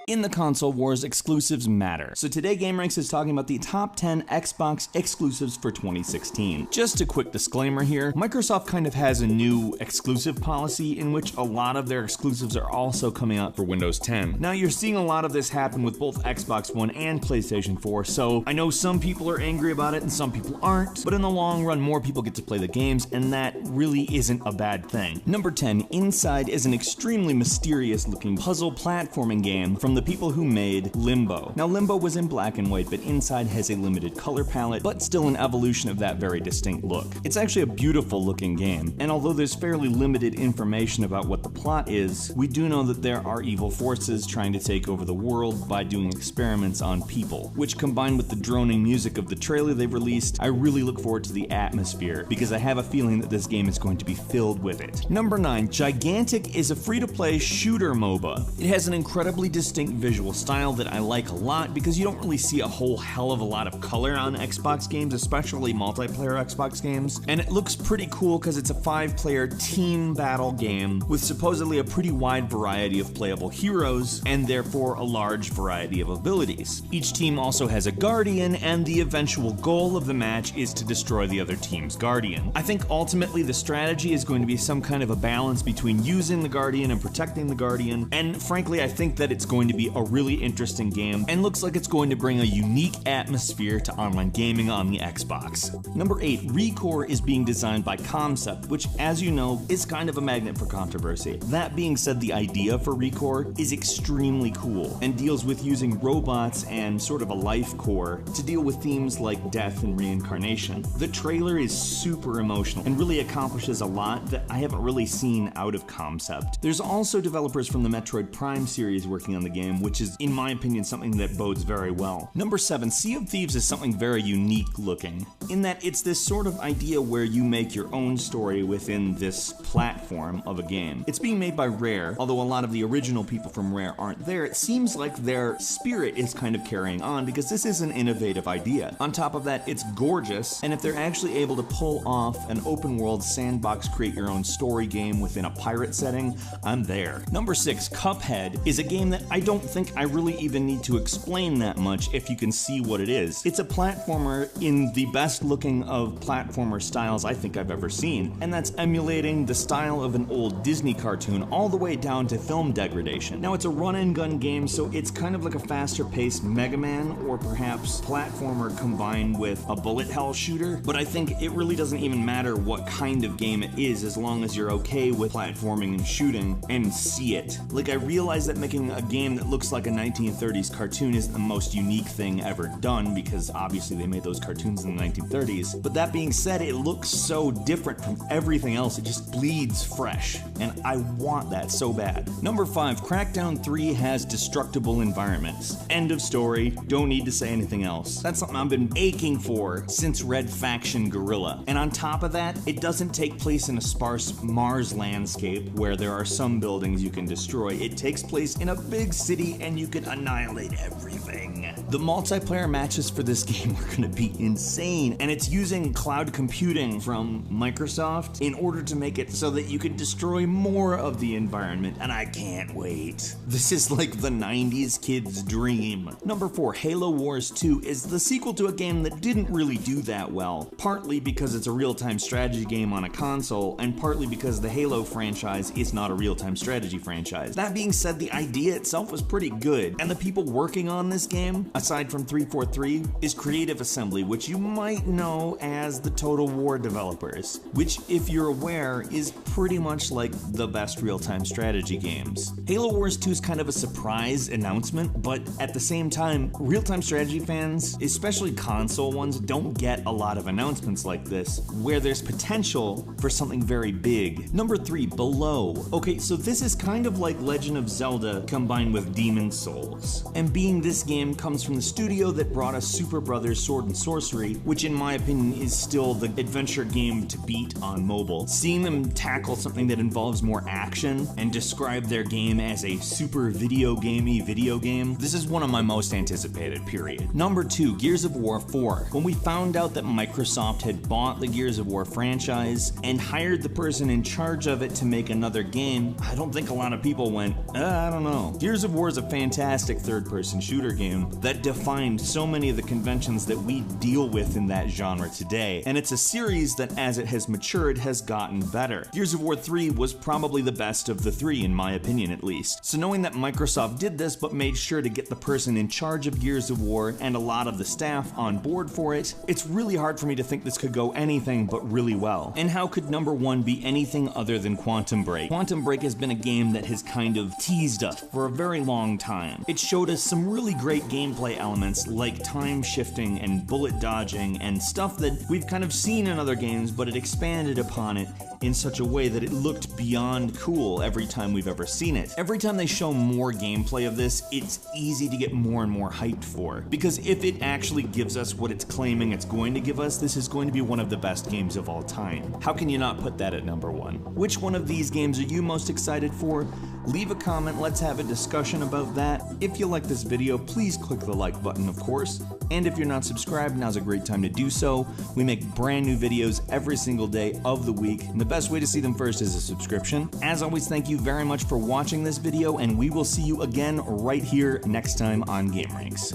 In the Console Wars, exclusives matter. So today GameRanks is talking about the top 10 Xbox exclusives for 2016. Just a quick disclaimer here, Microsoft kind of has a new exclusive policy in which a lot of their exclusives are also coming out for Windows 10. Now you're seeing a lot of this happen with both Xbox One and PlayStation 4, so I know some people are angry about it and some people aren't, but in the long run more people get to play the games and that really isn't a bad thing. Number 10, Inside is an extremely mysterious looking puzzle platforming game from the people who made Limbo. Now Limbo was in black and white, but Inside has a limited color palette, but still an evolution of that very distinct look. It's actually a beautiful looking game, and although there's fairly limited information about what the plot is, we do know that there are evil forces trying to take over the world by doing experiments on people, which combined with the droning music of the trailer they've released, I really look forward to the atmosphere, because I have a feeling that this game is going to be filled with it. Number 9, Gigantic is a free-to-play shooter MOBA. It has an incredibly distinct visual style that I like a lot because you don't really see a whole hell of a lot of color on Xbox games, especially multiplayer Xbox games, and it looks pretty cool because it's a 5-player team battle game with supposedly a pretty wide variety of playable heroes and therefore a large variety of abilities. Each team also has a guardian, and the eventual goal of the match is to destroy the other team's guardian. I think ultimately the strategy is going to be some kind of a balance between using the guardian and protecting the guardian, and frankly I think that it's going to be a really interesting game and looks like it's going to bring a unique atmosphere to online gaming on the Xbox. Number 8, ReCore is being designed by Concept, which as you know is kind of a magnet for controversy. That being said, the idea for ReCore is extremely cool and deals with using robots and sort of a life core to deal with themes like death and reincarnation. The trailer is super emotional and really accomplishes a lot that I haven't really seen out of Concept. There's also developers from the Metroid Prime series working on the game, which is, in my opinion, something that bodes very well. Number 7, Sea of Thieves is something very unique looking, in that it's this sort of idea where you make your own story within this platform of a game. It's being made by Rare, although a lot of the original people from Rare aren't there. It seems like their spirit is kind of carrying on because this is an innovative idea. On top of that, it's gorgeous, and if they're actually able to pull off an open world sandbox create your own story game within a pirate setting, I'm there. Number 6, Cuphead is a game that I don't think I really even need to explain that much if you can see what it is. It's a platformer in the best looking of platformer styles I think I've ever seen, and that's emulating the style of an old Disney cartoon all the way down to film degradation. Now it's a run and gun game, so it's kind of like a faster paced Mega Man or perhaps platformer combined with a bullet hell shooter, but I think it really doesn't even matter what kind of game it is as long as you're okay with platforming and shooting and see it. Like, I realize that making a game that looks like a 1930s cartoon isn't the most unique thing ever done because obviously they made those cartoons in the 1930s, but that being said, it looks so different from everything else. It just bleeds fresh, and I want that so bad. Number 5, Crackdown 3 has destructible environments. End of story, don't need to say anything else. That's something I've been aching for since Red Faction Guerrilla. And on top of that, it doesn't take place in a sparse Mars landscape where there are some buildings you can destroy. It takes place in a big city and you can annihilate everything. The multiplayer matches for this game are gonna be insane, and it's using cloud computing from Microsoft in order to make it so that you can destroy more of the environment, and I can't wait. This is like the 90s kid's dream. Number 4, Halo Wars 2 is the sequel to a game that didn't really do that well, partly because it's a real-time strategy game on a console, and partly because the Halo franchise is not a real-time strategy franchise. That being said, the idea itself was pretty good, and the people working on this game, aside from 343, is Creative Assembly, which you might know as the Total War developers, which, if you're aware, is pretty much like the best real-time strategy games. Halo Wars 2 is kind of a surprise announcement, but at the same time, real-time strategy fans, especially console ones, don't get a lot of announcements like this, where there's potential for something very big. Number 3, Below. Okay, so this is kind of like Legend of Zelda combined with Demon's Souls. And being this game comes from the studio that brought us Super Brothers Sword and Sorcery, which in my opinion is still the adventure game to beat on mobile. Seeing them tackle tackle something that involves more action and describe their game as a super video gamey video game, this is one of my most anticipated, period. Number 2, Gears of War 4. When we found out that Microsoft had bought the Gears of War franchise and hired the person in charge of it to make another game, I don't think a lot of people went, I don't know. Gears of War is a fantastic third-person shooter game that defined so many of the conventions that we deal with in that genre today, and it's a series that as it has matured has gotten better. Gears of War 3 was probably the best of the three, in my opinion at least. So knowing that Microsoft did this but made sure to get the person in charge of Gears of War and a lot of the staff on board for it, it's really hard for me to think this could go anything but really well. And how could number 1 be anything other than Quantum Break? Quantum Break has been a game that has kind of teased us for a very long time. It showed us some really great gameplay elements like time shifting and bullet dodging and stuff that we've kind of seen in other games, but it expanded upon it in such a way that it looked beyond cool every time we've ever seen it. Every time they show more gameplay of this, it's easy to get more and more hyped for, because if it actually gives us what it's claiming it's going to give us, this is going to be one of the best games of all time. How can you not put that at number 1? Which one of these games are you most excited for? Leave a comment, let's have a discussion about that. If you like this video, please click the like button, of course. And if you're not subscribed, now's a great time to do so. We make brand new videos every single day of the week, and the best way to see them first is a subscription. As always, thank you very much for watching this video, and we will see you again right here next time on GameRanks.